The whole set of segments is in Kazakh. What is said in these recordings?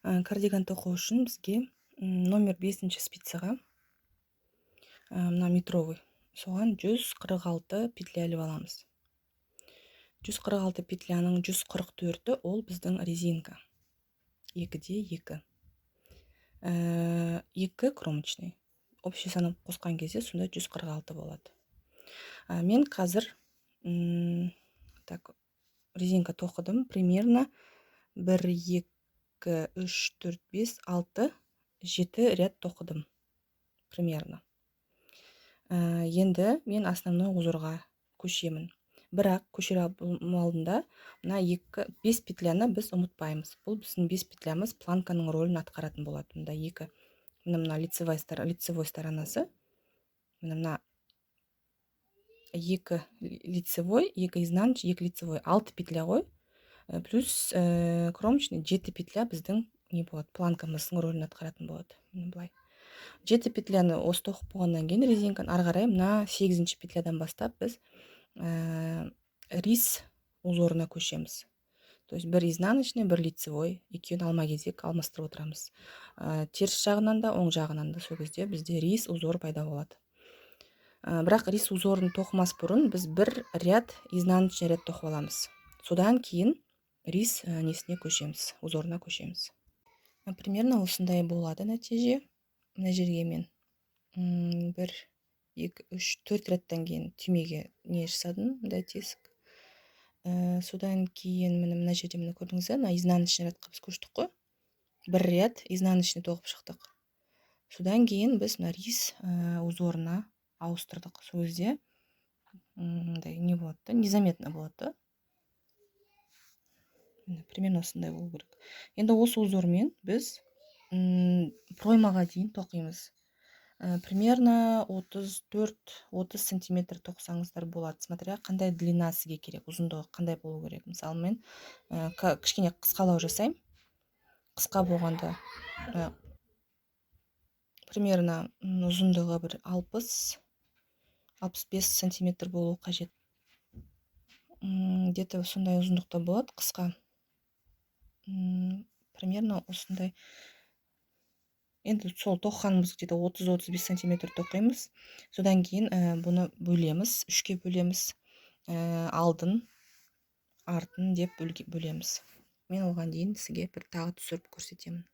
Кардиган тоқу үшін бізге номер 5 спицаға, мына метровый, соған 146 петля іліп аламыз. 146 петляның 144-і ол біздің резинка. 2-де 2. 2 кромочный. Общий санын қосқан кезде сонда 146 болады. Мен қазір резинка тоқыдым. Примерно 1, 2, 3, 4, 5, 6, 7 ряд тоқыдым. Примерно. Енді мен основной узорға көшемін. Бірақ көшер алдында мына 5 петляны біз ұмытпаймыз. Бұл біздің 5 петлямыз планканың рөлін атқаратын болады. Мында 2. Мына лицевой сторонасы. Мына 2 лицевой, 2 изнаночный, 2 лицевой. 6 петля ғой. Плюс кромочный 7 петля біздің не болады? Планкамыздың рөлін атқаратын болады. Былай. 7 петляны осы тоқып болғаннан кейін резинканы ары қарай мына 8 петлядан бастап біз рис узорына көшеміз. То есть бір изнаночный, бір лицевой, екеуін алма-кезек алмастырып отырамыз. Теріс жағынан да, оң жағынан да сол кезде бізде рис узор пайда болады. Бірақ рис узорын тоқымас бұрын біз бір ряд изнаночный ряд тоқып аламыз. Содан кейін рис несіне көшеміз, узорына көшеміз. Примерно осындай болады нәтиже. Мына жерге мен 1, 2, 3, 4 рядтан кейін түймеге не жасадым, мындай тесік. Содан кейін мына жерде мына көрдіңіз, мына изнаночный рядқа біз көштік қой. Бір ряд изнаночный тоқып шықтық. Содан кейін біз мына рис узорына ауыстырдық. Сол кезде мындай не болады да, незаметно болады да. Примерно осындай болу керек. Енді осы узормен біз проймаға дейін тоқимыз. Примерно 34-30 сантиметр тоқсаңыздар болады. Смотря қандай длина сізге керек, ұзындығы қандай болу керек. Мысалы мен кішкене қысқалау жасаймын. Қысқа болғанда примерно ұзындығы бір 60-65 сантиметр болу қажет. Где-то сондай ұзындықта болады қысқа. Примерно осындай. Енді сол тоққанымыз где-то 30-35 сантиметр тоқимыз. Содан кейін бұны бөлеміз, 3-ке бөлеміз. Алдын, артын деп бөлеміз. Мен оған дейін сізге бір тағы түсіріп көрсетемін.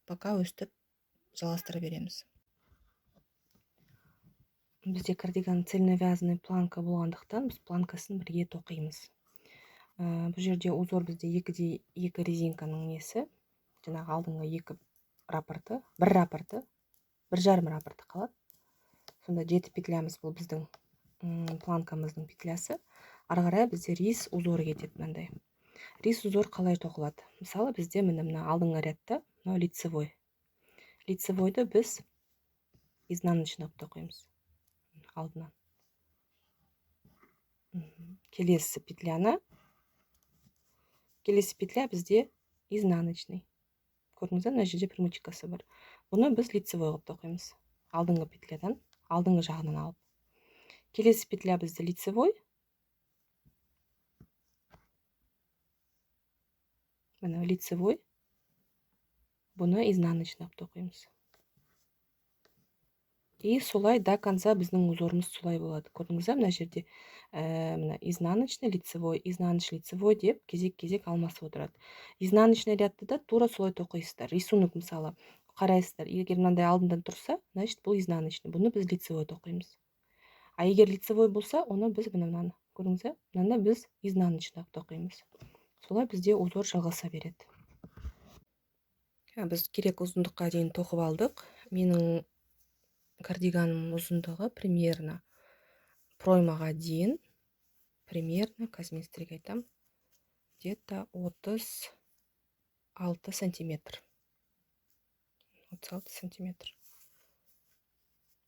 Пока өстіп жалғастыра береміз. Бізде кардиган цельновязанный планка болғандықтан біз планкасын бірге тоқимыз. Бұл жерде узор бізде 2-де 2 резинканың несі. Жаңағы алдыңғы 2 рапорты, бір рапорты, 1,5 рапорты қалады. Сонда 7 петлямыз бұл біздің планкамыздың петлясы. Ары қарай бізде рис узоры кетеді мынандай. Рис узор қалай тоқылады? Мысалы бізде мына алдыңғы рядта лицевой. Лицевойды біз изнаночный тоқимыз. Алдынан. Келесі петля бізде изнаночный. Көрдіңіздер, мына жерде примычкасы бар. Бұны біз лицевой қылып тоқимыз. Алдыңғы петлядан, алдыңғы жағынан алып. Келесі петля бізде лицевой. Мына лицевой. Бұны изнаночный қылып тоқимыз. И солай до конца біздің узорымыз солай болады. Көрдіңіздер, мына жерде мына изнаночный, лицевой деп кезек-кезек алмасып отырады. Изнаночный рядты да тура солай тоқисыздар. Рисунок мысалы қарайсыздар. Егер мынандай алдынан тұрса, значит бұл изнаночный. Бұны біз лицевой тоқимыз. А егер лицевой болса, оны біз мынаны көрдіңіздер, мынаны біз изнаночный тоқимыз. Солай бізде узор жалғаса береді. Біз керек ұзындыққа дейін тоқып алдық. Менің кардиганым ұзындығы примерно проймаға дейін, примерно, қазместерге айтам, где-то 36 сантиметр. 36 сантиметр.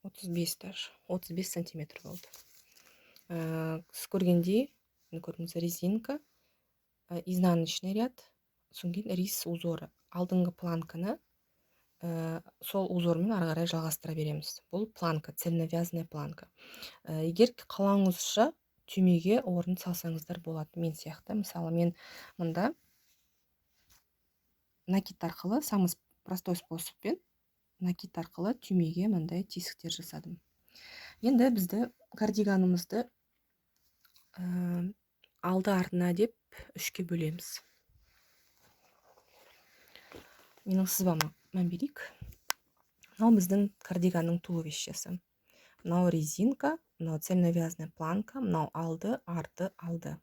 35 даже. 35 сантиметр болды. Сіз көргендей, көрдіңіз, резинка, изнаночный ряд, соң кейін рис узоры. Алдыңғы планканы сол узормен ары қарай жалғастыра береміз. Бұл планка, цельновязанная планка. Егер қалауыңызша түймеге орын салсаңыздар болады. Мен сияқты. Мысалы, мен мында накид арқылы, самый простой способпен накид арқылы түймеге мындай тесіктер жасадым. Енді бізді кардиганымызды алды артына деп үшке бөлеміз. Менің сызбама мән берейік. Мынау біздің кардиганның туловищесі. Мынау резинка, мынау цельновязная планка, мынау алды, арты, алды.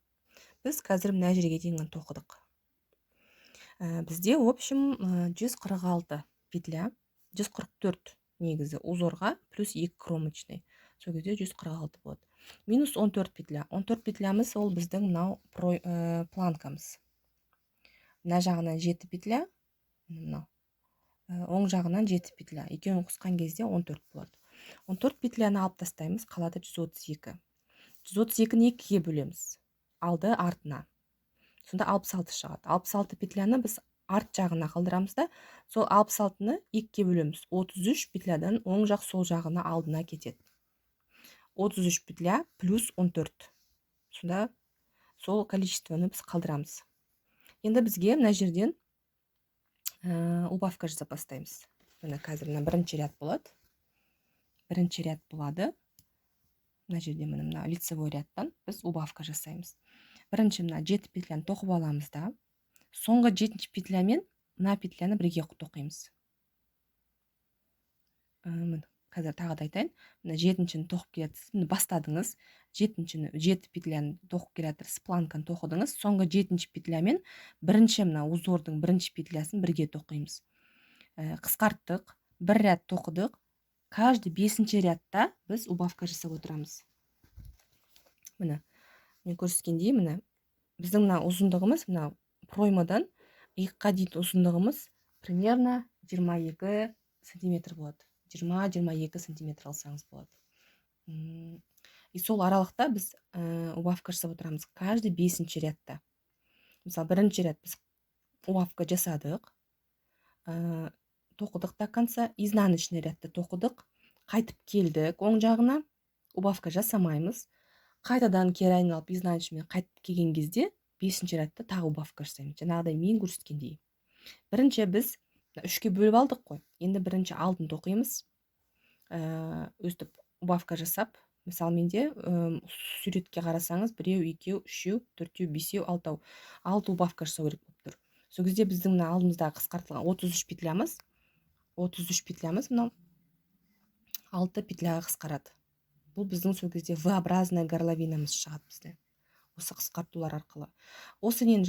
Біз қазір мына жерге дейін тоқыдық. Бізде, в общем, 146 петля, 144 негізі узорға, плюс 2 кромочный. Сол кезде 146 болады. Минус 14 петля. 14 петлямыз ол біздің мынау планкамыз. Мына жағынан 7 петля, оң жағынан 7 петля. Екеуін қосқан кезде 14 болады. 14 петляны алып тастаймыз, қалады 132. 132-ні 2-ге бөлеміз. Алды артына. Сонда 66 шығады. 66 петляны біз арт жағына қалдырамыз да, сол 66-ны 2-ге бөлеміз. 33 петлядан оң жақ сол жағына алдына кетеді. 33 петля плюс 14. Сонда сол количествоны біз қалдырамыз. Енді бізге мына жерден убавка жасап бастаймыз. Мына қазір мына бірінші ряд болады. Бірінші ряд болады. Мына жерде мына лицевой рядтан біз убавка жасаймыз. Бірінші мына 7 петляны тоқып аламыз да, соңғы 7 петлямен мына петляны бірге тоқимыз. Қазір тағы да айтайын. Мына 7-шіні тоқып келатсыз, міне бастадыңыз. 7 петляны тоқып келатырсыз, планканы тоқыдыңыз. Соңғы 7 петлямен бірінші мына узордың бірінші петлясын бірге тоқимыз. Қысқарттық, бір ряд тоқыдық. Каждый 5-ші рядта біз убавка жасап отырамыз. Міне, мен көрсеткендей, міне біздің мына ұзындығымыз, мына проймадан иыққа дейін ұзындығымыз примерно 22 сантиметр болады. 20-22 сантиметр алсаңыз болады. И сол аралықта біз убавка жасап отырамыз. Каждый 5-ші рядта. Мысалы, бірінші ряд біз убавка жасадық, тоқыдық до конца, изнаночный рядта тоқыдық, қайтып келдік оң жағына, убавка жасамаймыз. Қайтадан кері айналып изнаночныймен қайтып келген кезде 5-ші рядта тағы убавка жасаймыз. Жаңағыдай мен көрсеткендей. Бірінші біз 3-ке бөліп алдық қой. Енді бірінші алдын тоқимыз. Өстіп убавка жасап, мысалы менде суретке қарасаңыз 1, 2, 3, 4, 5, 6. 6 убавка жасау керек болып тұр. Сол кезде біздің мына алдымыздағы қысқартылған 33 петлямыз мынау 6 петляға қысқарады. Бұл біздің сол кезде V-образная горловинамыз шығады бізде. Осы қысқартулар арқылы. Осыдан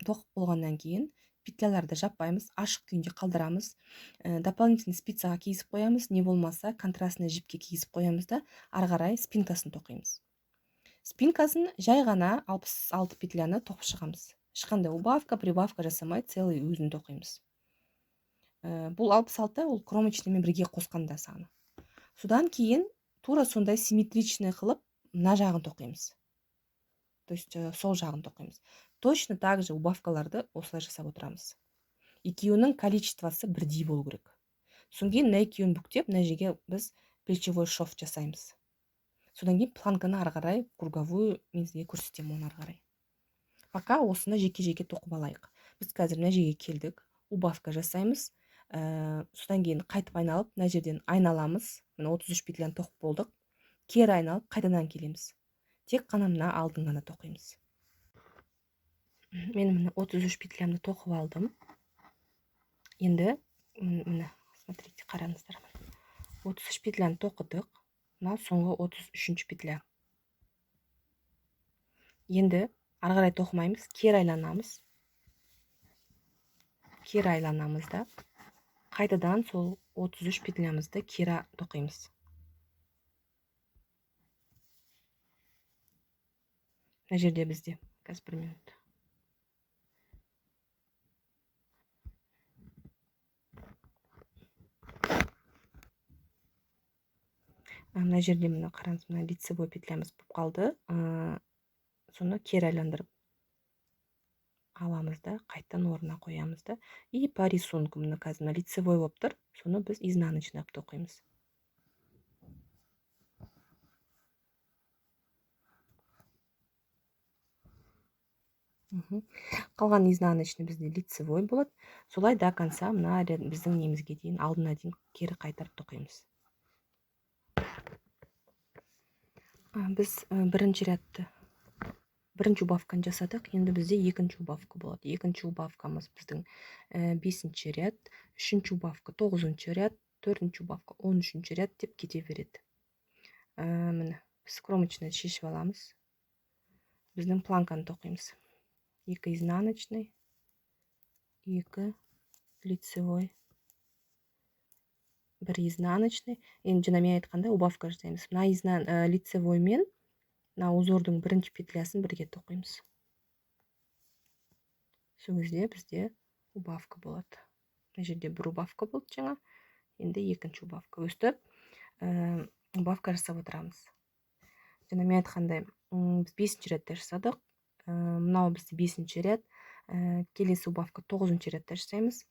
тоқып болғаннан кейін петляларды жаппаймыз, ашық күйінде қалдырамыз. Дополнительный спицаға киісіп қоямыз, не болмаса контрастный жіпке киісіп қоямыз да, ары қарай спинкасын тоқимыз. Спинкасын жай ғана 66 петляны тоқып шығамыз. Ешқандай убавка, прибавка жасамай, целый өзін тоқимыз. Бұл 66 ол кромочныймен бірге қосқанда саны. Содан кейін тура сондай симметричный қылып мына жағын тоқимыз. То есть сол жағын тоқимыз. Точно так же убавкаларды осылай жасап отырамыз. Екеуінің количествосы бірдей болу керек. Содан кейін мына екеуін бүктеп, мына жерге біз плечевой шов жасаймыз. Содан кейін планканы ары қарай круговую мен сізге көрсетемін оны ары қарай. Пока осыны жеке-жеке тоқып алайық. Біз қазір мына жерге келдік, убавка жасаймыз. Содан кейін қайтып айналып, мына жерден айналамыз. Мына 33 петляны тоқып болдық. Кері айналып, қайтадан келеміз. Тек қана мына алдын ғана тоқимыз. Мен мына 33 петлямды тоқып алдым. Енді мына, смотрите, қараңыздар. 33 петляны тоқыдық. Мына соңғы 33 петля. Енді ары қарай тоқымаймыз, кері айланамыз. Кері айланамыз да, қайтадан сол 33 петлямызды кері тоқимыз. Мына жерде бізде, қазір 1 минут. Мына жерде мына қараңыз, мына лицевой петлямыз болып қалды. Соны кері айландырып аламыз да, қайтадан орнына қоямыз да. И по рисунку мына қазір мына лицевой болып тұр. Соны біз изнаночный тоқимыз. Қалған изнаночный бізде лицевой болады. Солай до конца мына біздің немізге дейін, алдына дейін кері қайтарып тоқимыз. Біз бірінші рядты, бірінші убавканы жасадық. Енді бізде екінші убавка болады. Екінші убавкамыз біздің 5-ші ряд, үшінші убавка 9-ші ряд, 4-ші убавка 13-ші ряд деп кете береді. Міне, біз кромочный шешіп аламыз. Біздің планканы тоқимыз. 2 изнаночный, 2 лицевой, 1 изнаночный. Енді жаңа мен айтқанда убавка жасаймыз. Мына лицевой мен мына узордың бірінші петлясын бірге тоқимыз. Сол кезде бізде убавка болады. Мына жерде бір убавка болды жаңа. Енді екінші убавка. Өстіп убавка жасап отырамыз. Жаңа мен айтқандай, біз 5-ші рядта жасадық. Мынау бізде 5-ші ряд. Келесі убавка 9-ші рядта жасаймыз.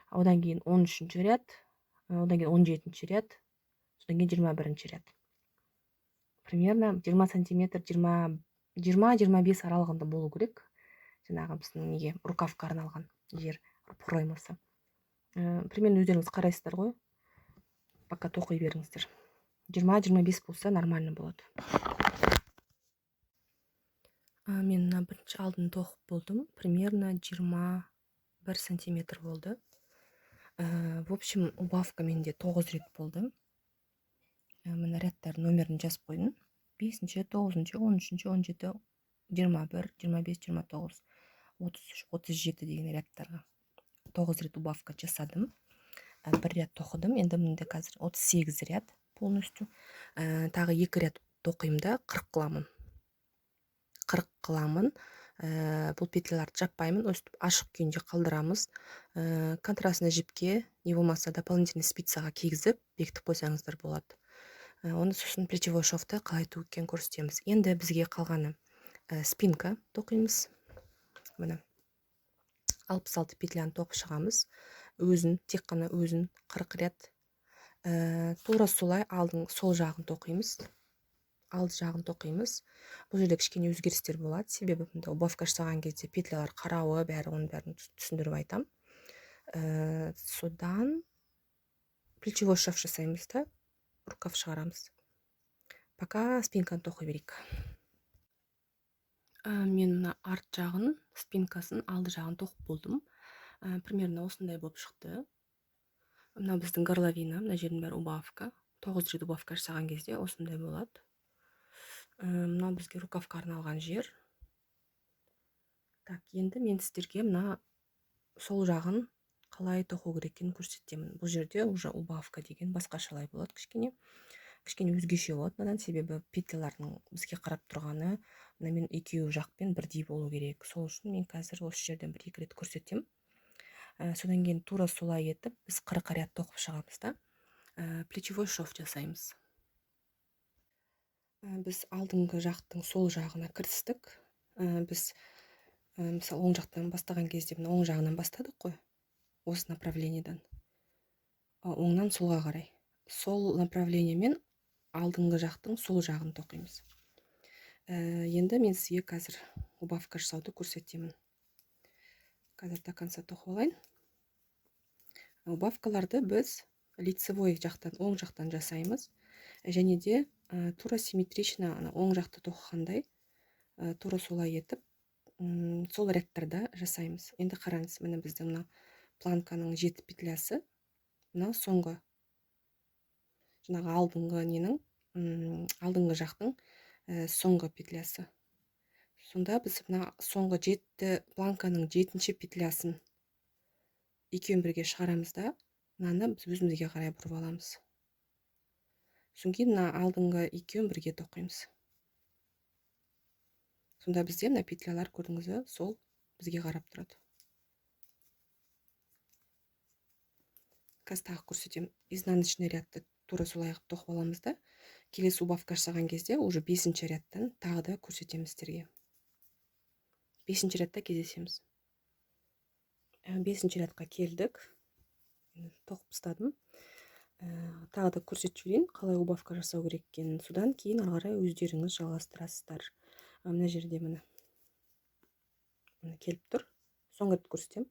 Одан кейін 13-ші ряд, одан кейін 17-ші ряд, содан кейін 21-ші ряд. Примерно 20 сантиметр, 20-25 аралығында болу керек. Жаңағы біздің неге рукавқа арналған жер проймасы. Примерно өздеріңіз қарайсыздар ғой. Пока тоқи беріңіздер. 20-25 болса нормально болады. Мен бірінші алдын тоқып болдым. Примерно 21 сантиметр болды. В общем, убавка менде 9 рет болды. Мына рядтар номерін жазып қойдым. 5-ші, 9-ші, 13-ші, 17, 21, 25, 29, 33, 37 деген рядтарға 9 рет убавка жасадым. Бір ряд тоқыдым. Енді менде қазір 38 ряд полностью. Тағы 2 ряд тоқимын да 40 қыламын. 40 қыламын. Бұл петляларды жаппаймын, өстіп ашық күйінде қалдырамыз. Контрастный жіпке, не болмаса дополнительный спицаға кигізіп бекітіп қойсаңыздар болады. Оны сосын плечевой шовты қалай тігіп көрсетеміз. Енді бізге қалғаны спинка тоқимыз. Міне 66 петляны тоқып шығамыз. Тек қана өзін 40 ряд. Тура солай алдың сол жағын тоқимыз. Алды жағын тоқимыз. Бұл жерде кішкене өзгерістер болады. Себебі убавка жасаған кезде петлялар қарауы, оның бәрін түсіндіріп айтам. Содан плечевой шов жасаймыз да, рукав шығарамыз. Пока спинканы тоқи берейік. Мен мына арт жағын, спинкасын, алды жағын тоқып болдым. Примерно осындай болып шықты. Мына біздің горловина, мына жердің бәрі убавка. 9 рет убавка жасаған кезде осындай болады. Мына бізге рукавқа арналған жер. Так, енді мен сіздерге мына сол жағын қалай тоқу керек екенін көрсетемін. Бұл жерде уже убавка деген басқашалай болады, кішкене өзгеше болады. Надан себебі петлялардың бізге қарап тұрғаны, мен екеуі жақпен бірдей болу керек. Сол үшін мен қазір осы жерден 1-2 рет көрсетем. Содан кейін тура солай етіп біз 40 ряд тоқып шығамыз да. Плечевой шов жасаймыз. Біз алдыңғы жақтың сол жағына кірістік. Біз мысалы оң жақтан бастаған кезде оң жағынан бастадық қой, осы направлениедан. Оңнан солға қарай. Сол направлениемен алдыңғы жақтың сол жағын тоқимыз. Енді мен сізге қазір убавка жасауды көрсетемін. Қазір до конца тоқып алайын. Убавкаларды біз лицевой жақтан, оң жақтан жасаймыз. Және де тура симметрично оң жақты тоқығандай тура солай етіп сол рядтарда жасаймыз. Енді қараңыз, міне біздің мына планканың 7 петлясы, мына соңғы жаңағы алдыңғы жақтың соңғы петлясы. Сонда біз мына соңғы 7 планканың 7-ші петлясын екеуін бірге шығарамыз да, мынаны біз өзімізге қарай бұрып аламыз. Содан кейін мына алдыңғы екеуін бірге тоқимыз. Сонда бізде мына петлялар, көрдіңіз бе, сол бізге қарап тұрады. Қазір тағы көрсетем. Изнаночный рядты тура солай тоқып аламыз да, келесі убавка жасаған кезде уже 5-ші рядтан тағы да көрсетеміз сіздерге. 5-ші рядта кездесеміз. 5-ші рядқа келдік. Тоқып тастадым. Тағы да көрсетіп жіберейін, қалай убавка жасау керек екенін. Содан кейін ары қарай өздеріңіз жалғастырасыздар. Мына жерде міне міне келіп тұр. Соңғы рет көрсетемін.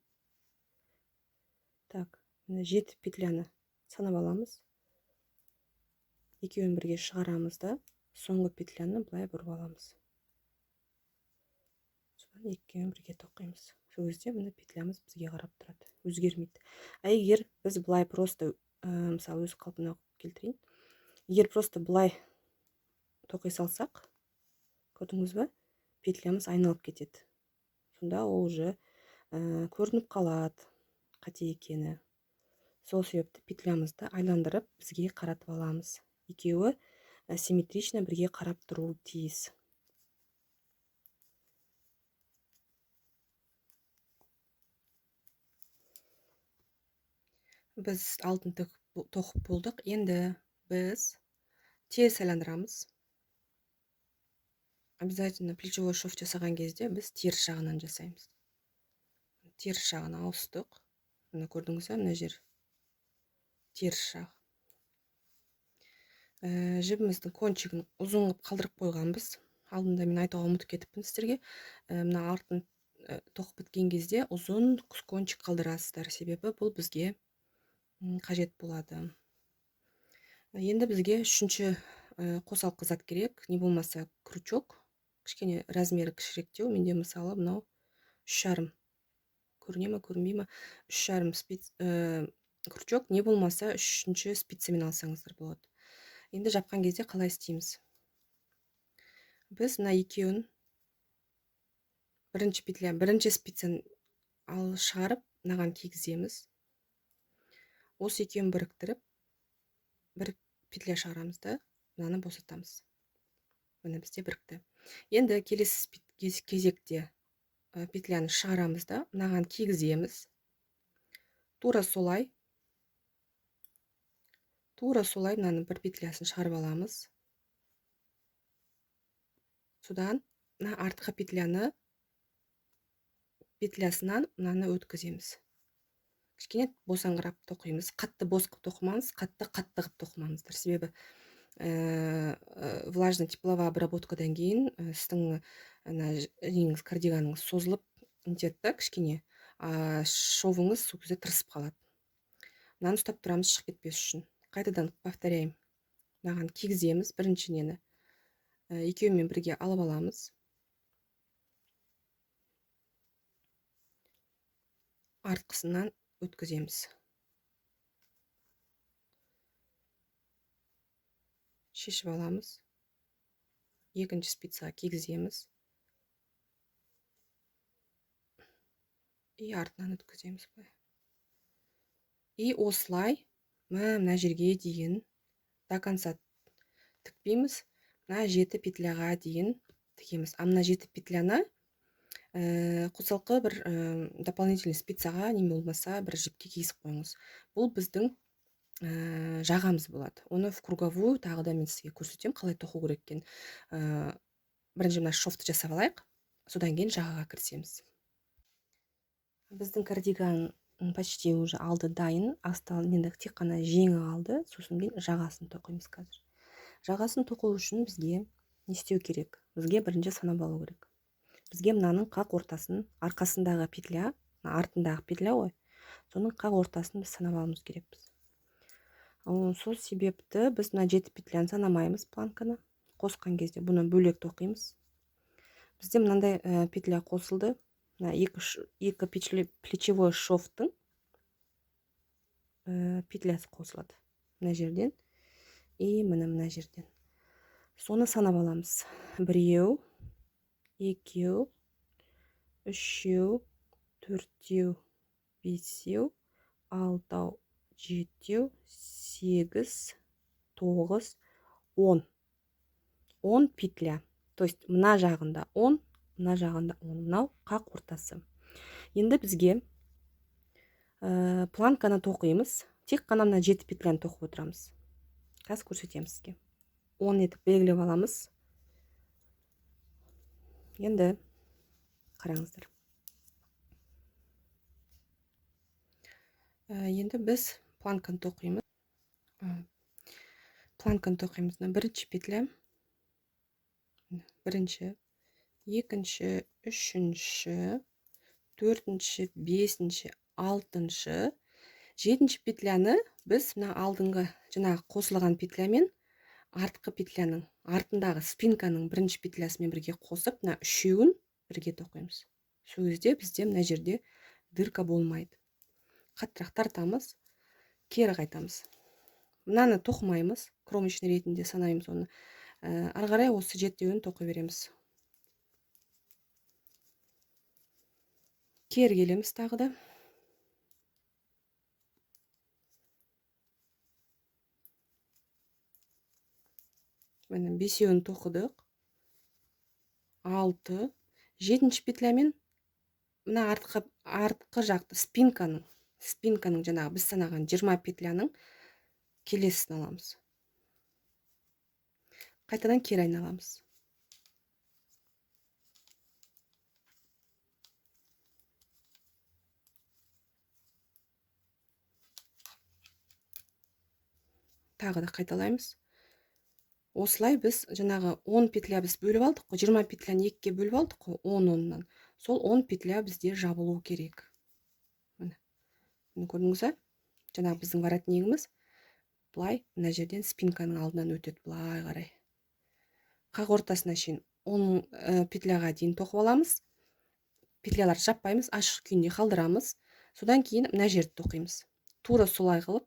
Так, міне 7 петляны санап аламыз. Екеуін бірге шығарамыз да, соңғы петляны былай бұрып аламыз. Содан екеуін бірге тоқимыз. Сол кезде міне петлямыз бізге қарап тұрады, өзгермейді. Егер біз былай просто, мысалы өз қалпына келтірейін. Егер просто былай тоқи салсақ, көрдіңіз бе? Петлямыз айналып кетеді. Сонда ол уже көрініп қалады, қате екені. Сол себепті петлямызды айландырып бізге қаратып аламыз. Екеуі симметрично бірге қарап тұруы тиіс. Біз алтын тоқып болдық. Енді біз теріс айландырамыз. Обязательно плечевой шов жасаған кезде біз теріс жағынан жасаймыз. Теріс жағына ауыстық. Мына көрдіңіз бе, мына жер теріс жақ. Жібіміздің кончигін ұзын қылып қалдырып қойғанбыз. Алдында мен айтуға ұмытып кетіппін сіздерге. Мына артын тоқып біткен кезде ұзын кончик қалдырасыздар, себебі бұл бізге қажет болады. Енді бізге үшінші қосалқы зат керек, не болмаса крючок. Кішкене размері кішіректеу. Менде мысалы мынау 3,5. Көріне ме, көрінбей ме? 3,5 крючок, не болмаса үшінші спицамен алсаңыздар болады. Енді жапқан кезде қалай істейміз? Біз мына екеуін бірінші спицаны шығарып, мынаған кигіземіз. Осы екеуін біріктіріп, бір петля шығарамыз да, мынаны босатамыз. Міне бізде бірікті. Енді келесі кезекте петляны шығарамыз да, мынаған кигіземіз. Тура солай мынаны бір петлясын шығарып аламыз. Содан мына артқы петлясынан мынаны өткіземіз. Кішкене босаңғырап тоқимыз. Қатты бос қып тоқымаңыз, қатты қып тоқымаңыздар. Себебі влажно тепловая обработкадан кейін сіздің кардиганыңыз созылып нетеді, кішкене шовыңыз сол кезде тырысып қалады. Мынаны ұстап тұрамыз, шығып кетпес үшін. Қайтадан повторяйым. Мынаған кигіземіз бірінші нені. Екеуімен бірге алып аламыз. Артқысынан өткіземіз. Шешіп аламыз. Екінші спицаға кигіземіз. И артынан өткіземіз. И осылай мына жерге дейін до конца тікпейміз. Мына 7 петляға дейін тігеміз. Мына 7 петляны қосалқы бір дополнительный спицаға не болмаса бір жіпке кигізіп қойыңыз. Бұл біздің жағамыз болады. Оны в круговую тағы да мен сізге көрсетемін, қалай тоқу керек екен. Бірінші мына шовты жасап алайық, содан кейін жағаға кірісеміз. Біздің кардиган почти уже алды дайын. Енді тек қана жеңі қалды, сосын кейін жағасын тоқимыз қазір. Жағасын тоқу үшін бізге не істеу керек? Бізге бірінші санап алу керек. Бізге мынаның қақ ортасын, арқасындағы петля, артындағы петля ғой, соның қақ ортасын біз санап алуымыз керекпіз. Сол себепті біз мына 7 петляны санамаймыз планканы. Қосқан кезде бұны бөлек тоқимыз. Бізде мынандай петля қосылды. Екі плечевой шовтың петлясы қосылады. Мына жерден и мына жерден. Соны санап аламыз. 1, 2, 3, 4, 5, 6, 7, 8, 9, 10. 10 петля. То есть мына жағында 10, мына жағында 10. Мынау қақ ортасы. Енді бізге планканы тоқимыз. Тек қана мына 7 петляны тоқып отырамыз. Қазір көрсетемін сізге. 10 етіп белгілеп аламыз. Енді қараңыздар. Енді біз планканы тоқимыз. Бірінші петля. Бірінші, екінші, үшінші, 4-ші, 5-ші, 6-ші, 7-ші петляны біз мына алдыңғы жаңағы қосылған петлямен артқы петляның артындағы спинканың 1-ші петлясымен бірге қосып, мына үшеуін бірге тоқимыз. Сол кезде бізде мына жерде дырка болмайды. Қаттырақ тартамыз, кері қайтамыз. Мынаны тоқымаймыз, кромочный ретінде санаймыз оны. Ары қарай осы 7-еуін тоқи береміз. Кері келеміз тағы да. Міне 5-еуін тоқыдық. 6, 7-ші петлямен мына артқы жақты спинканың жаңағы біз санаған 20 петляның келесісін аламыз. Қайтадан кері айналамыз. Тағы да қайталаймыз. Осылай біз жаңағы 10 петля біз бөліп алдық қой, 20 петляны 2-ге бөліп алдық қой, 10-10-нан. Сол 10 петля бізде жабылу керек. Міне көрдіңіз бе? Жаңағы біздің воротнигіміз былай мына жерден спинканың алдынан өтеді, былай қарай. Қақ ортасына шейін 10 петляға дейін тоқып аламыз. Петлялар жаппаймыз, ашық күйінде қалдырамыз. Содан кейін мына жерді тоқимыз. Тура солай қылып,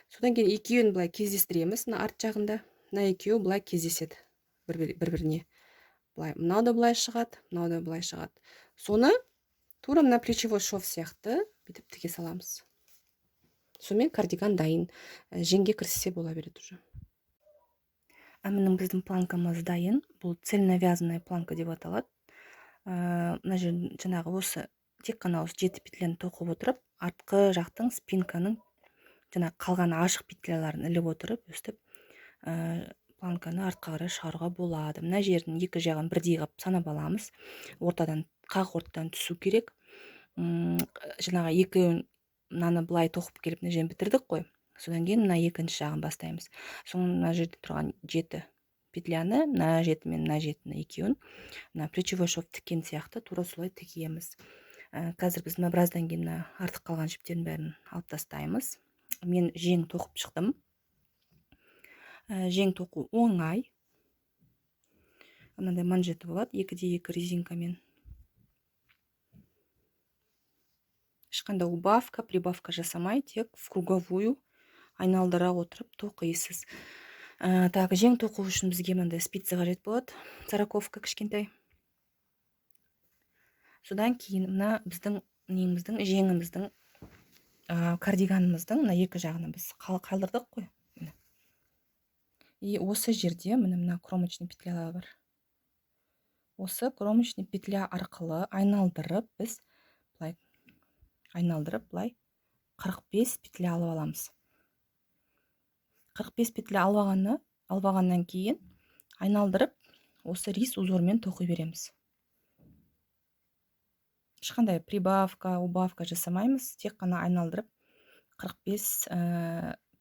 содан кейін екеуін былай кездестіреміз, мына арт жағында. Мына екеуі былай кездеседі бір-біріне. Былай, мынау да былай шығады, мынау да былай шығады. Соны тура мына плечевой шов сияқты бүйтіп тіге саламыз. Сонымен кардиган дайын. Жеңге кірісе бола береді уже. Міне біздің планкамыз дайын. Бұл цельновязанная планка деп аталады. Мына жерде жаңағы осы тек қана осы 7 петляны тоқып отырып, артқы жақтың спинканың жаңағы қалған ашық петляларын іліп отырып, өстіп планканы артқа қарай шығаруға болады. Мына жердің екі жағын бірдей қылып санап аламыз. Қақ ортадан түсу керек. Жаңағы екеуін мынаны былай тоқып келіп мына жерін бітірдік қой. Содан кейін мына екінші жағын бастаймыз. Соң мына жерде тұрған 7 петляны, мына 7 мен мына 7-ні екеуін мына плечевой шов тіккен сияқты тура солай тігеміз. Қазір біз біраздан кейін артық қалған жіптердің бәрін алып тастаймыз. Мен жең тоқып шықтым. Жең тоқу оңай. Мынандай манжеті болады, 2-2 резинкамен. Ешқандай убавка, прибавка жасамай, тек в круговую айналдыра отырып тоқисыз. Так, жең тоқу үшін бізге мынандай спица қажет болады, сороковка кішкентай. Содан кейін мына біздің жеңіміздің кардиганымыздың мына екі жағына біз қалдырдық қой. И осы жерде мына кромочный петля бар. Осы кромочный петля арқылы айналдырып біз былай 45 петля алып аламыз. 45 петля алғаннан кейін айналдырып осы рис узормен тоқи береміз. Ешқандай прибавка, убавка жасамаймыз, тек қана айналдырып 45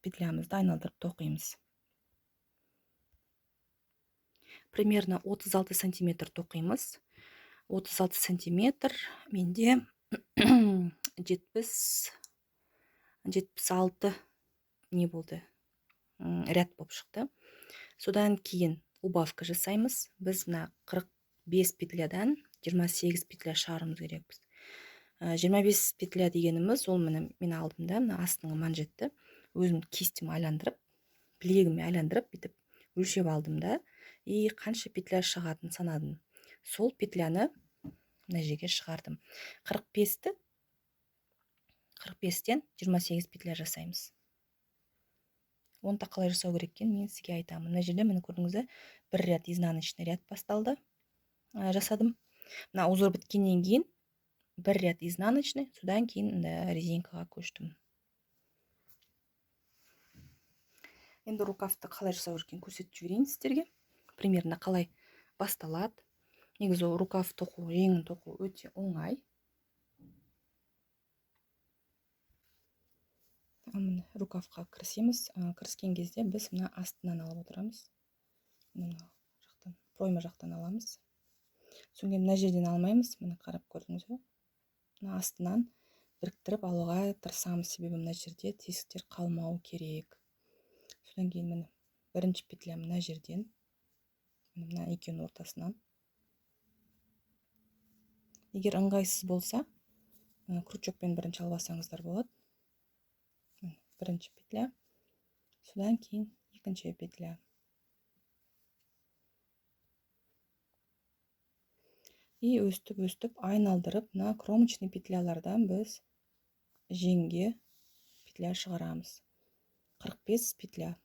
петлямызды айналдырып тоқимыз. Примерно 36 сантиметр тоқимыз. 36 сантиметр менде 76 не болды, ряд болып шықты. Содан кейін убавка жасаймыз. Біз мына 45 петлядан 28 петля шығаруымыз керекпіз. 25 петля дегеніміз, ол мен алдымда мына астыңғы манжетті өзім кистім айландырып, білегіме айландырып, бүйтіп өлшеп алдым да, и қанша петля шығатын санадым. Сол петляны мына жерге шығардым. 45-тен 28 петля жасаймыз. Онда қалай жасау керек екен, мен сізге айтамын. Мына жерде мені көрдіңіз, бір ряд изнаночный ряд басталды. Жасадым. Мына узор біткеннен кейін бір ряд изнаночный, содан кейін резинкаға көштім. Енді рукавты қалай жасау керек екенін көрсетіп жіберейін сіздерге. Примерно қалай басталады. Негізі рукав тоқу, жеңін тоқу өте оңай. Рукавқа кірісеміз. Кіріскен кезде біз мына астынан алып отырамыз. Пройма жақтан аламыз. Соңғы мына жерден алмаймыз. Мені қарап көрдіңіз бе? мына астынан біріктіріп алуға тырысамыз, себебі мына жерде тесіктер қалмауы керек. Содан кейін міне бірінші петля мына жерден, мына екеуінің ортасынан. Егер ыңғайсыз болса, крючокпен бірінші албасаңыздар болады. Бірінші петля, содан кейін екінші петля. И өстіп айналдырып, мына кромочный петлялардан біз жеңге петля шығарамыз. 45 петля.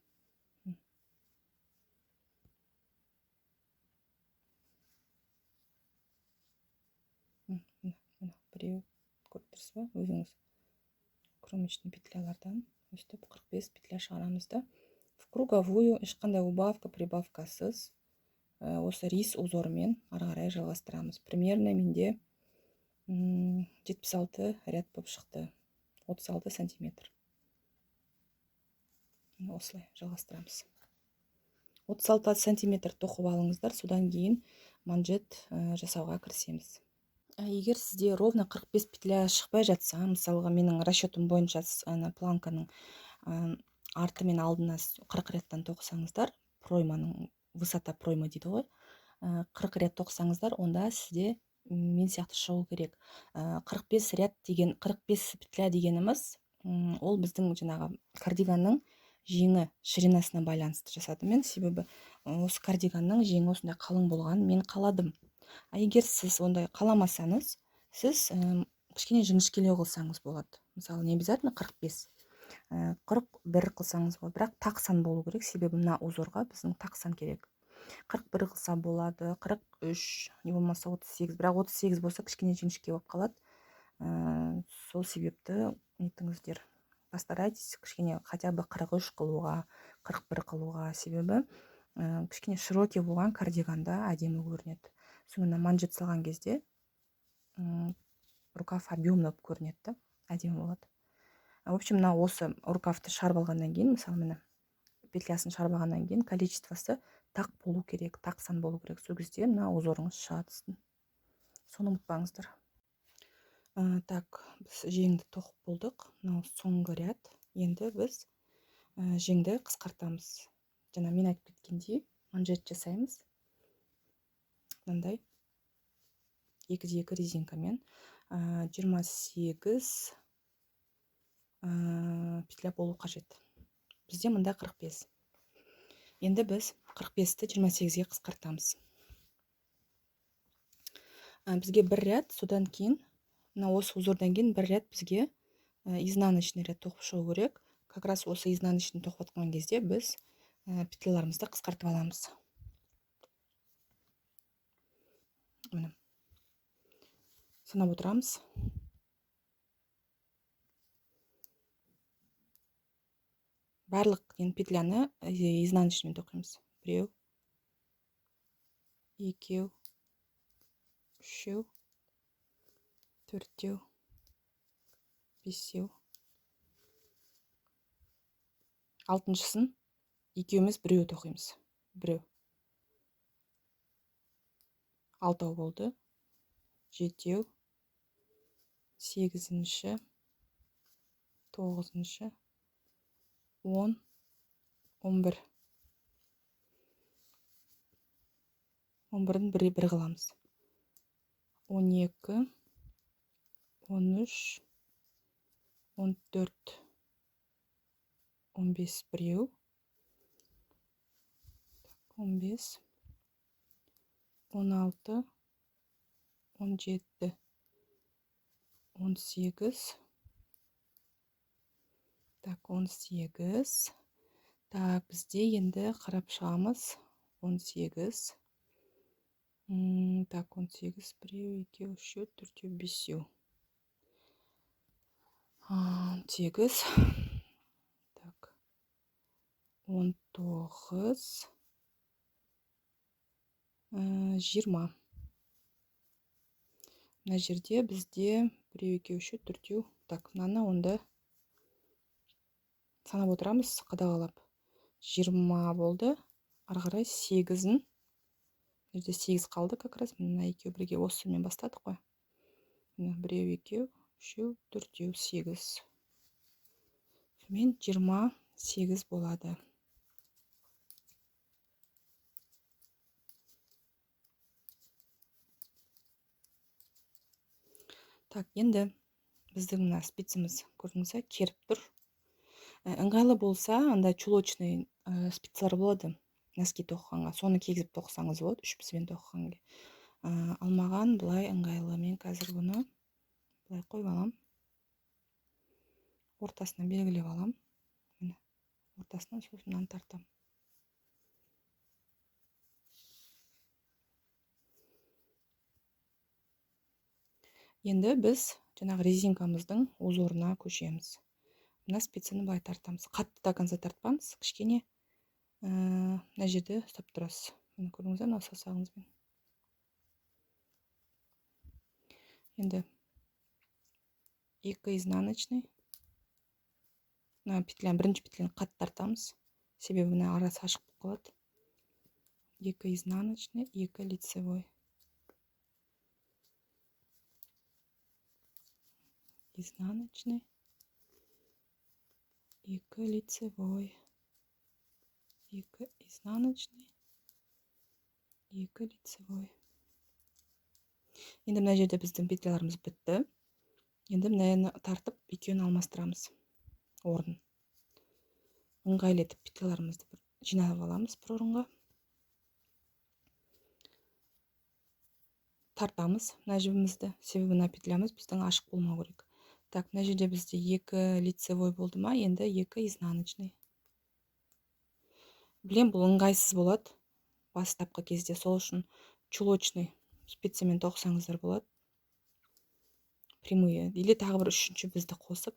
Біреу көріп тұрсыз ба, өзіңіз кромочный петлялардан өстіп 45 петля шығарамыз да, в круговую ешқандай убавка, прибавкасыз осы рис узорымен ары қарай жалғастырамыз. Примерно менде 76 ряд болып шықты, 36 сантиметр. Осылай жалғастырамыз. 36 сантиметр тоқып алыңыздар, содан кейін манжет жасауға кірісеміз. Егер сізде ровно 45 петля шықпай жатса, мысалға менің расчетым бойынша планканың арты мен алдына 40 рядтан тоқысаңыздар, пройманың высота пройма дейді ғой, 40 ряд тоқысаңыздар, онда сізде мен сияқты шығу керек. 45 ряд деген, 45 петля дегеніміз, ол біздің жаңағы кардиганның жеңі ширинасына байланысты жасадым мен, себебі осы кардиганның жеңі осындай қалың болған мен қаладым. Егер сіз ондай қаламасаңыз, сіз кішкене жіңішкелеу қылсаңыз болады. Мысалы, не обязательно 45, 41 қылсаңыз болады, бірақ тақсан болу керек, себебі мына узорға біздің тақсан керек. 41 қылса болады, 43, не болмаса 38, бірақ 38 болса кішкене жіңішке болып қалады. Сол себепті нетіңіздер, постарайтесь кішкене хотя бы 43 қылуға, 41 қылуға, себебі кішкене широкий болған кардиганда әдемі көрінеді. Соңына манжет салған кезде рукав объемный көрінеді, әдемі болады. В общем, мына осы рукавты шарып алғаннан кейін, мысалы міне петлясын шарып алғаннан кейін количествосы тақ болу керек, тақсан болу керек. Сол кезде мына узорыңыз шыға түссін. Соны ұмытпаңыздар. Так, біз жеңді тоқып болдық. Мынау соңғы ряд. Енді біз жеңді қысқартамыз. Жаңа мен айтып кеткендей, манжет жасаймыз. Мынандай 2-2 резинкамен 28 петля болу қажет. Бізде мында 45. Енді біз 45-ті 28-ге қысқартамыз. Бізге бір ряд, содан кейін, осы узордан кейін бір ряд бізге изнаночный ряд тоқып шығу керек. Как раз осы изнаночный тоқып атқан кезде біз петляларымызды қысқартып аламыз. Санап отырамыз. Барлық петляны изнаночныймен тоқимыз. 1, 2, 3, 4, 5. Алтыншысын екеуміз біреу тоқимыз. 1. 6 болды. 7, 8, 9, 10, 11. 11-ін бір қыламыз. 12, 13, 14, 15 біреу. 15, 16, 17, 18. Так, 18. Так, бізде енді қарап шығамыз. 18. Так, 18, 1, 2, 3, 4, 5. 18. Так, 19. 20. Мына жерде бізде 1, 2, 3, 4. Так, мынаны онда санап отырамыз, қадағалап. 20 болды. Ары қарай 8-ін. Жерде 8 қалды как раз. Мына екеу бірге осымен бастадық қой. міне 1 2 3 4 8. Мен 28 болады. Так, енді біздің мына спиціміз көрдіңіз, керіп тұр. Ыңғайлы болса, анда чулочный спицалар болады носки тоқығанға. Соны кигізіп тоқысаңыз болады, 3 бізбен тоқығанға. Алмаған былай ыңғайлы. Мен қазір бұны былай қойып алам. Ортасына белгілеп алам. Міне, ортасынан сосын тартам. Енді біз жаңағы резинкамыздың узорына көшеміз. Мына спицаны былай тартамыз. Қатты до конца тартпаңыз, кішкене мына жерде ұстап тұрасыз. Міне көрдіңіздер, мына саусағыңызбен. Енді 2 изнаночный. Мына петляны, бірінші петляны қатты тартамыз. Себебі мына арасы ашық болып қалады. 2 изнаночный, 2 лицевой. Изнаночный, 2 лицевой. 2 изнаночный, 2 лицевой. Енді мына жерде біздің петляларымыз бітті. Енді мынаны тартып, екеуін алмастырамыз. Орын. Ыңғайлы етіп петляларымызды жинап аламыз бір орынға. Тартамыз мына жібімізді. Себебі мына петлямыз біздің ашық болмау керек. Так, мына жерде бізде 2 лицевой болды ма, енді 2 изнаночный. Білем, бұл ыңғайсыз болады бастапқы кезде, сол үшін чулочный спицамен тоқысаңыздар болады. Прямые. Или тағы бір үшінші бізді қосып,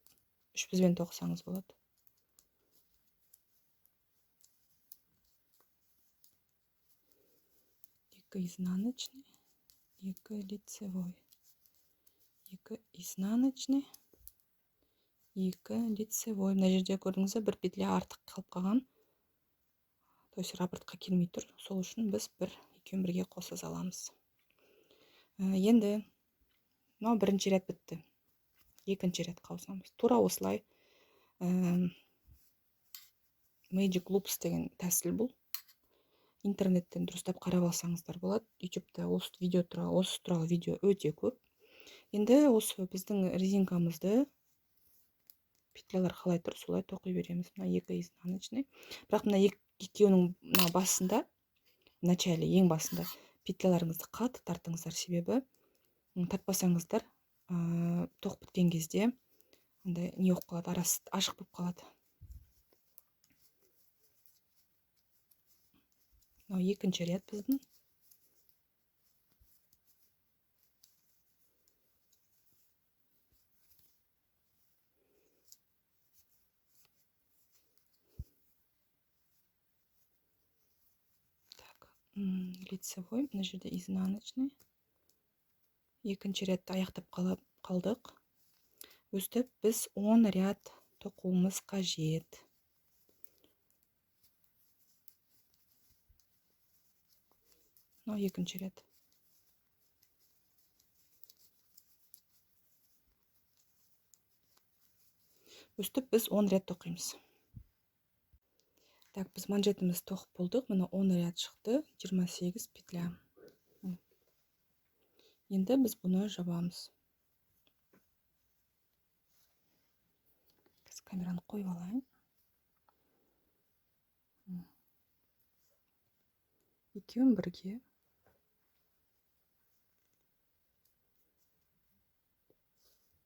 3 бізбен тоқысаңыз болады. Екі изнаночный, 2 лицевой. 2 изнаночный, 2 лицевой. Мына жерде көрдіңіз, бір петля артық қалып қалған. То есть рапортқа келмей тұр. Сол үшін біз екеуін бірге қоса саламыз. Енді мынау бірінші рет бітті. Екінші рет қаусамыз. Тура осылай Magic Loops деген тәсіл бұл. Интернеттен дұрыстап қарап алсаңыздар болады. YouTube'да осы туралы видео өте көп. Енді осы біздің резинкамызды петлялар қалай тұр, солай тоқи береміз. Мына 2 изнаночный. Бірақ мына екеуінің басында, начале, ең басында петляларыңызды қатты тартыңыздар, себебі тартпасаңыздар тоқ біткен кезде андай не болып қалады, арасы ашық болып қалады. Мынау екінші рет біздің. Так, лицевой, мына жерде изнаночный. Екінші рет аяқтап қалдық. Өстіп біз 10 ряд тоқуымыз қажет. Мынау екінші рет. Өстіп біз 10 ряд тоқимыз. Так, біз манжетіміз тоқып болдық. Мына 10 ряд шықты, 28 петля. Енді біз бұны жабамыз. Камераны қойып алайын. Екеуін бірге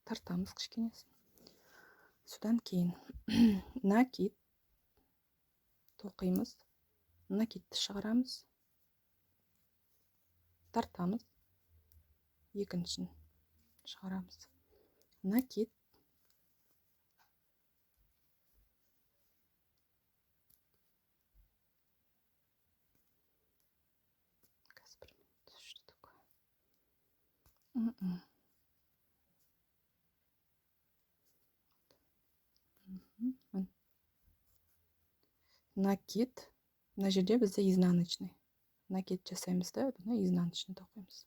тартамыз кішкенесін. Содан кейін накид тоқимыз. Накидті шығарамыз. Тартамыз. Екіншін шығарамыз. Накид. Что такое? Накид. Мына жерде бізде изнаночный. Накид жасаймыз да, бұны изнаночный тоқимыз.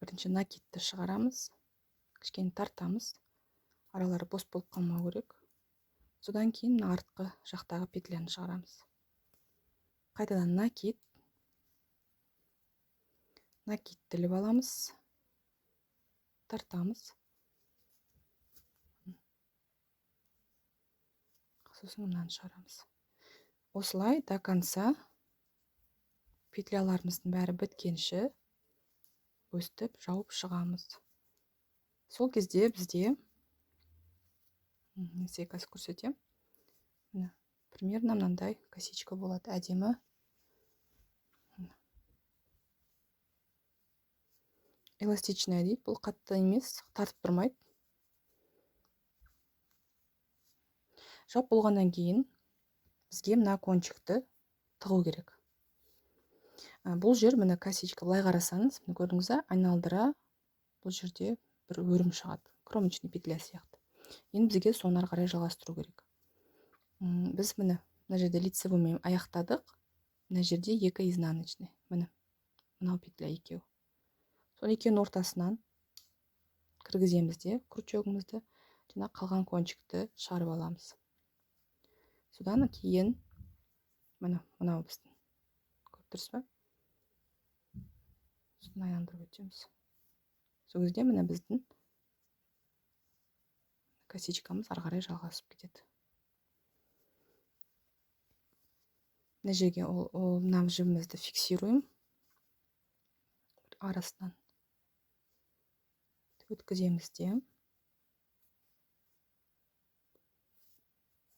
бірінші накидті шығарамыз, кішкене тартамыз, аралары бос болып қалмау керек. Содан кейін артқы жақтағы петляны шығарамыз. Қайтадан накидті іліп аламыз, тартамыз, сосын мынаны шығарамыз. Осылай до конца петляларымыздың бәрі біткенше өстіп жауып шығамыз. Сол кезде бізде, сізге қазір көрсетемін, примерно мынандай косичка болады, әдемі. Эластичная дейді, бұл қатты емес, тартып тұрмайды. Жауып болғаннан кейін бізге мына кончикті тығу керек. Бұл жер, мына косичка, былай қарасаңыз, көрдіңіз, айналдыра бұл жерде бір өрім шығады, кромочный петля сияқты. Енді бізге соны ары қарай жалғастыру керек. Біз мына жерде лицевоймен аяқтадық, мына жерде екі изнаночный, мынау петля екеу. Сол екеуінің ортасынан кіргіземіз де крючогымызды, жаңа қалған кончикті шығарып аламыз. Содан кейін мынау біздің, көріп тұрсыз ба? Соны айналдырып өтеміз. Сол кезде мына біздің косичкамыз ары қарай жалғасып кетеді. Мына жерге мына жібімізді фиксируем, арасынан өткіземіз де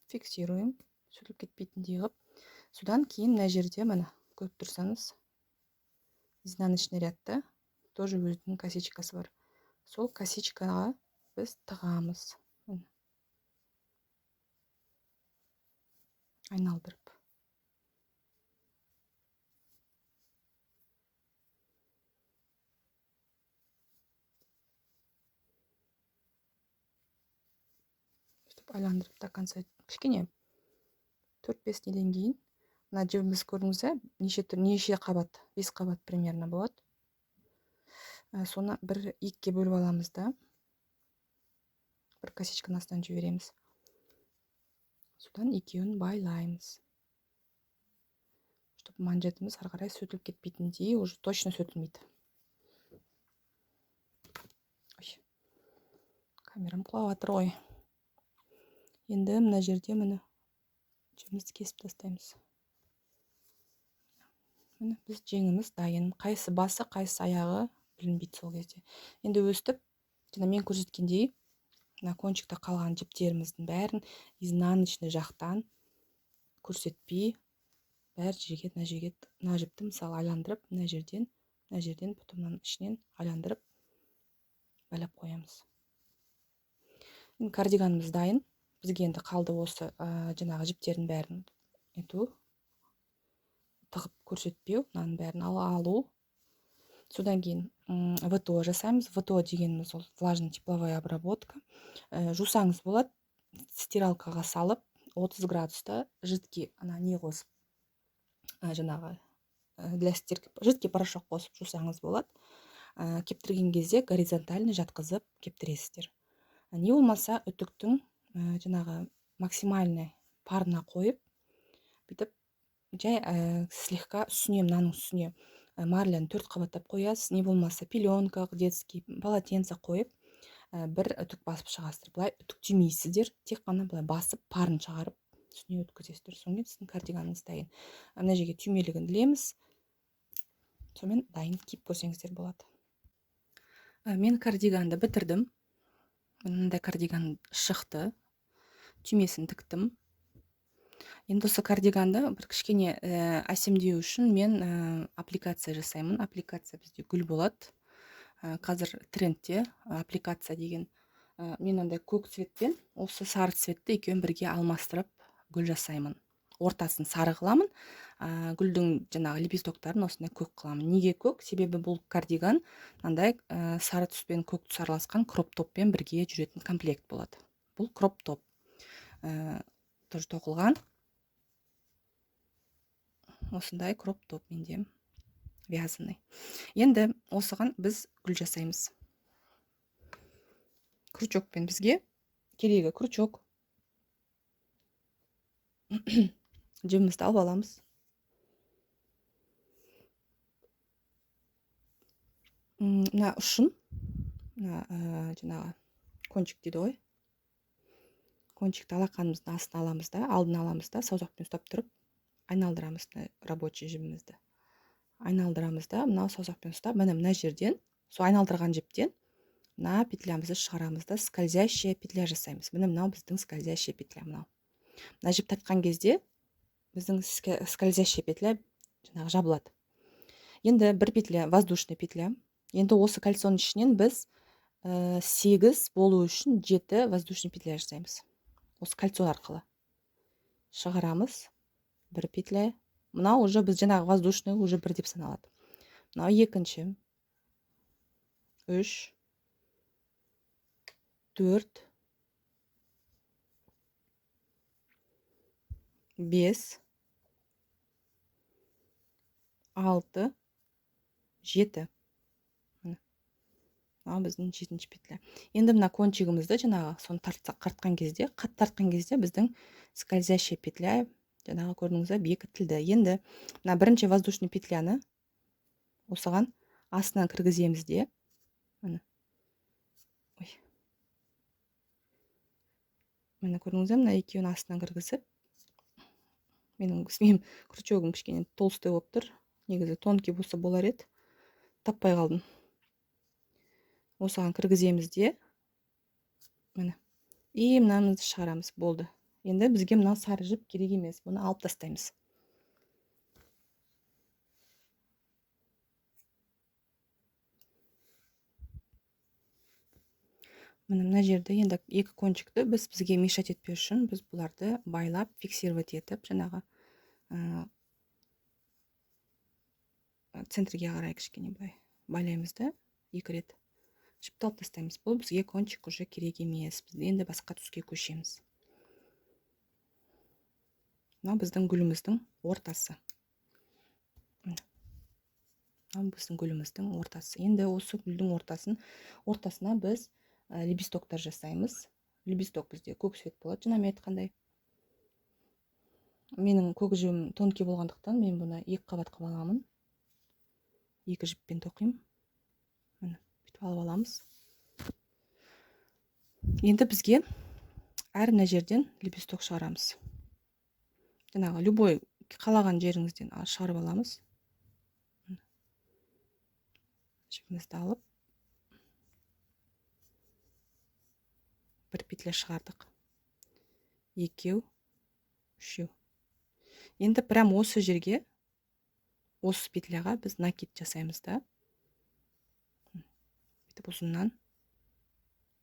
фиксируем, сөйтіп кетпейтіндей қылып. Содан кейін мына жерде көріп тұрсаңыз, изнаночный рядта тоже өзінің косичкасы бар. Сол косичкаға біз тығамыз, айналдырып. Айландырып до конца, кішкене 4-5 неден кейін мына жібіміз, көрдіңіз, неше қабат, 5 қабат примерно болады. Соны бір екіге бөліп аламыз да, бір косичканың астынан жібереміз. Содан екеуін байлаймыз, чтобы манжетіміз ары қарай сөтіліп кетпейтіндей, уже точно сөтілмейді. Камерам құлап жатыр ғой. Енді мына жерде жібімізді кесіп тастаймыз. Біз жеңіміз дайын. Қайсы басы, қайсы аяғы білінбейді сол кезде. Енді өстіп, мен көрсеткендей, кончикта қалған жіптеріміздің бәрін изнаночный жақтан көрсетпей, бәр жерге, мына жіпті мысалы айландырып, мына жерден, потом мынаның ішінен айландырып байлап қоямыз. Кардиганымыз дайын. Бізге енді қалды осы жаңағы жіптердің бәрін тығып көрсетпеу, мынаның бәрін алу. Содан кейін ВТО жасаймыз. ВТО дегеніміз ол влажно тепловая обработка. Жусаңыз болады, стиралкаға салып 30 градуста жидкий не қосып, жаңағы для стирки жидкий порошок қосып жусаңыз болады. Кептірген кезде горизонтальный жатқызып кептіресіздер. Не болмаса үтіктің жаңағы максимальный парына қойып, бүйтіп жай слегка үстіне, мынаның үстіне марляны 4 қабаттап қоясыз, не болмаса пеленка, детский полотенце қойып, бір үтік басып шығасыздар. Былай үтік түймейсіздер, тек қана былай басып, парын шығарып, үстіне өткізесіздер. Сонымен сіздің кардиганыңыз дайын. Мына жерге түймелігін ілеміз, сонымен дайын киіп көрсеңіздер болады. Мен кардиганды бітірдім. Мынандай кардиган шықты, түймесін тіктім. Енді осы кардиганды бір кішкене әсемдеу үшін мен аппликация жасаймын. Аппликация бізде гүл болады. Қазір трендте аппликация деген. Мен ондай көк цветпен осы сары цветті екеуін бірге алмастырып гүл жасаймын. Ортасын сары қыламын, гүлдің жаңағы лепестоктарын осындай көк қыламын. Неге көк? Себебі бұл кардиган мынандай сары түспен көк түс араласқан кроп топпен бірге жүретін комплект болады. Бұл кроп топ. Тоже тоқылған. Осындай кроп топ менде вязаный. Енді осыған біз гүл жасаймыз. Крючокпен бізге керегі крючок. Жібімізді алып аламыз. Мына ұшын, жаңағы кончик дейді ғой. Кончикті алақанымыздың астына аламыз да, алдын аламыз да, саусақпен ұстап тұрып, айналдырамыз рабочий жібімізді. Айналдырамыз да, мынау саусақпен ұстап, мына жерден, сол айналдырған жіптен мына петлямызды шығарамыз да, скользящая петля жасаймыз. Мынау біздің скользящая петля. Мына жіп тартқан кезде біздің скользящая петля жаңағы жабылады. Енді бір петля, воздушный петля. Енді осы кольцоның ішінен біз 8 болу үшін 7 воздушный петля жасаймыз. Осы кольцо арқылы шығарамыз. Бір петля. Мынау уже біз жаңағы воздушный уже бір деп саналады. Мынау екінші. 3, 4, 5, 6, 7. Мынау біздің 7-ші петля. Енді мына кончигімізді жаңағы соны тартқан кезде, қат тартқан кезде біздің скользящая петля жаңағы көрдіңіз бе бекітілді. Енді мына бірінші воздушный петляны осыған астынан кіргіземіз де. Міне көрдіңіз бе, мына екеуін астынан кіргізіп, менің крючогым кішкене толстой болып тұр. Негізі тонкий болса болар еді. Таппай қалдым. Осыған кіргіземіз де. Міне. И мынамызды шығарамыз. Болды. Енді бізге мынау сары жіп керек емес. Бұны алып тастаймыз. Мына жерде енді екі кончикті бізге мешать етпеу үшін біз бұларды байлап, фиксировать етіп, жаңағы центрге қарай кішкене былай байлаймыз да, 2 рет. Жіпті алып тастаймыз. Бұл бізге кончик уже керек емес. Біз енді басқа түске көшеміз. Мынау біздің гүліміздің ортасы. Енді осы гүлдің ортасына біз лепестоктар жасаймыз. Лепесток бізде көк цвет болады, жаңа мен айтқандай. Менің көк жібім тонкий болғандықтан мен бұны 2 қабат қылып аламын. 2 жіппен тоқимын. Міне, бүйтіп алып аламыз. Енді бізге әр мына жерден лепесток шығарамыз. Жаңағы любой қалаған жеріңізден шығарып аламыз. Жіпімізді алып, бір петля шығардық. 2, 3. Енді прям осы жерге, осы петляға біз накид жасаймыз да. Бүйтіп ұзыннан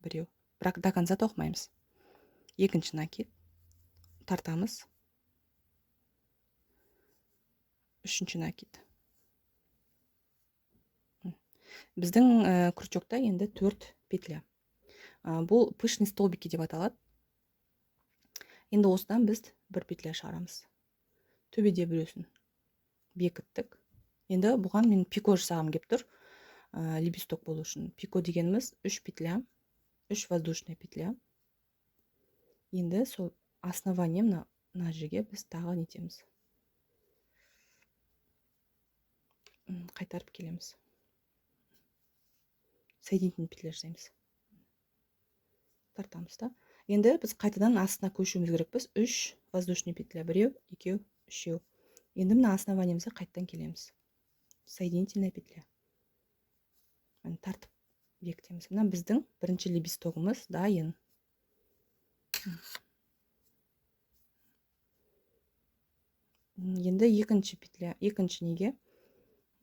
1. Бірақ до конца тоқымаймыз. 2-ші накид тартамыз. 3-ші накид. Біздің крючокта енді 4 петля. Бұл пышный столбики деп аталады. Енді осыдан біз бір петля шығарамыз. Төбеде біреусін бекіттік. Енді бұған мен пико жасағым келіп тұр. Лепесток болу үшін. Пико дегеніміз 3 петля, 3 воздушный петля. Енді сол основание мына жерге біз тағы нетеміз. Қайтарып келеміз. Соединительный петля жасаймыз. Тартамыз да. Енді біз қайтадан астына көшуіміз керекпіз. 3 воздушный петля, 1, 2, 3. Енді мына основаниемізге қайтадан келеміз. Соединительная петля. Тартып бекітеміз. Мына біздің бірінші лепестогымыз дайын. Енді екінші неге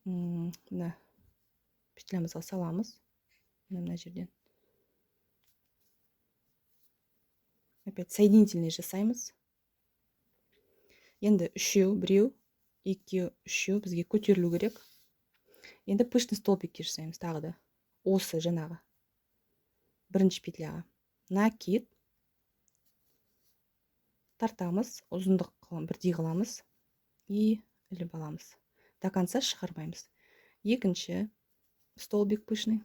мына петлямызға саламыз. Мына жерден. Опять соединительный жасаймыз. Енді 3, 1, 2, 3 бізге көтерілу керек. Енді пышный столбик жасаймыз тағы да. Осы жаңағы бірінші петляға накид тартамыз, ұзындық бірдей қыламыз и іліп аламыз. До конца шығармаймыз. Екінші столбик пышный,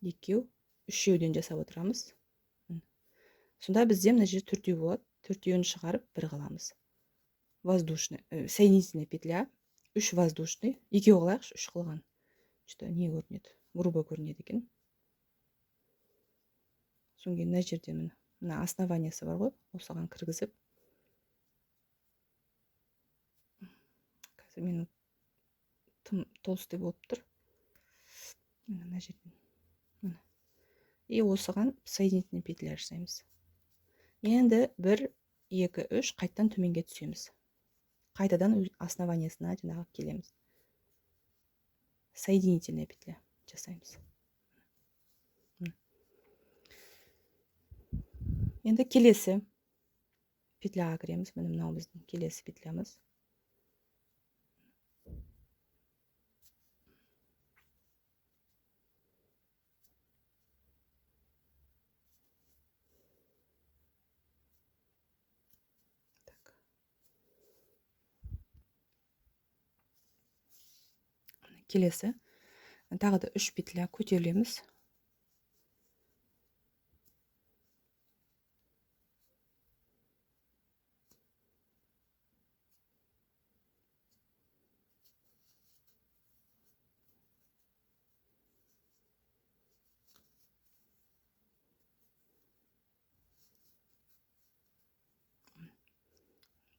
екеу, үшеуден жасап отырамыз. Сонда бізде мына жерде төртеу болады. Төртеуін шығарып бір қыламыз. Воздушный, соединительная петля, 3 воздушный, екеу қылайықшы, 3 қылған. Что не көрінеді, грубо көрінеді екен. Содан кейін мына жерде мына основаниясы бар ғой, осыған кіргізіп. Қазір менің тым толстой болып тұр. Мына жерден. И осыған соединительный петля жасаймыз. Енді 1, 2, 3 қайттан төменге түсеміз. Қайтадан основаниясына жаңағы келеміз. Соединительная петля жасаймыз. Енді келесі петляға кіреміз. Мынау біздің келесі петлямыз. Келесі тағы да 3 петля көтерілеміз.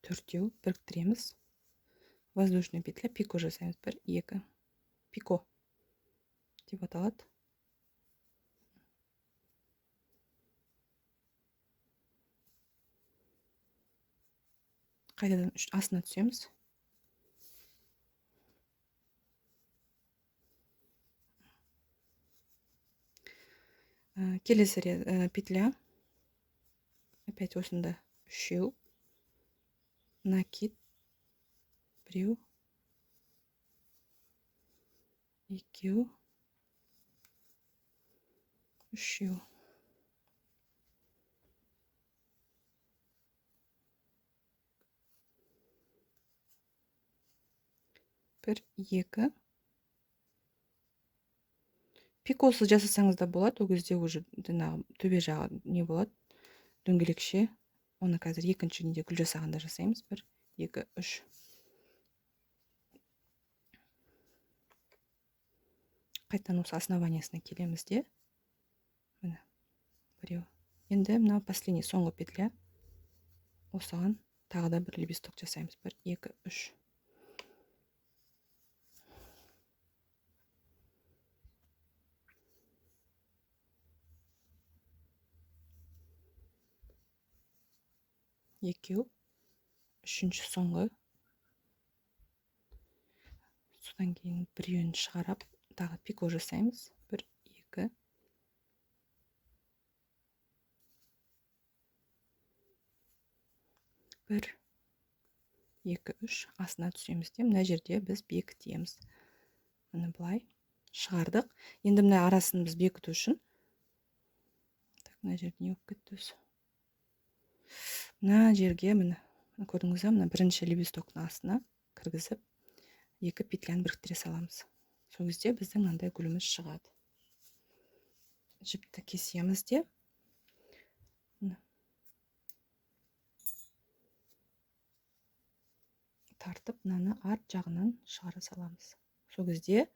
Төртеу біріктіреміз. Воздушный петля, пико жасаймыз. 1, 2. Пико деп аталады. Қайтадан астына түсеміз. Келесі петля. Опять осында үшеу. Накид. Біреу. Екеу. Үшеу. 1, 2. Пикосыз жасасаңыз да болады. Ол кезде уже төбе жағы не болады. Дөңгелекше. Оны қазір екінші неде гүл жасағанда жасаймыз. 1, 2, 3. Қайтадан осы основаниясына келеміз де. Міне. Біреу. Енді мына последний соңғы петля. Осыған тағы да бір лепесток жасаймыз. 1, 2, 3. Екеу. Үшінші соңғы. Содан кейін біреуін шығарап, тағы пико жасаймыз. 1, 2. Бір, 2, 3. Астына түсеміз де. Мына жерде біз бекітеміз. Міне былай шығардық. Енді мына арасын біз бекіту үшін. Мына жерде не болып кетті өзі. Мына жерге міне көрдіңіз бе, мына бірінші лепестоктың астына кіргізіп, 2 петляны біріктіре саламыз. Сол кезде біздің мынандай гүліміз шығады. Жіпті кесеміз де. Тартып, мынаны арт жағынан шығара саламыз. Сол кезде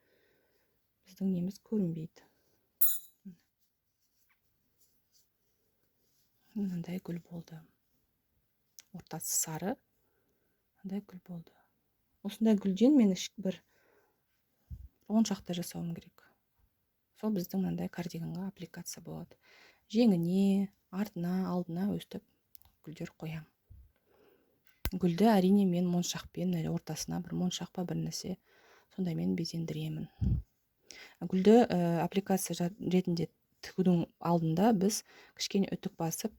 біздің неміз көрінбейді. Мынандай гүл болды. Ортасы сары. Мынандай гүл болды. Осындай гүлден мен бір 10 шақты жасауым керек. Сол біздің мынандай кардиганға аппликация болады. Жеңіне, артына, алдына өстіп гүлдер қоям. Гүлді әрине мен моншақпен, ортасына бір моншақ па бір нәрсе сондаймен безендіремін. Гүлді аппликация ретінде тігудің алдында біз кішкене үтік басып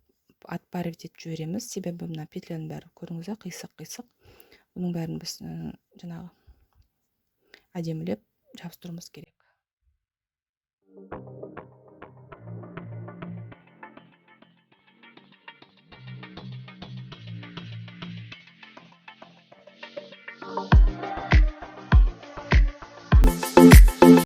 отпаривать етіп жібереміз. Себебі мына петляның бәрі көрдіңіз бе, қисық-қисық. Бұның бәрін біз жаңағы әдемілеп жабыстыруымыз керек.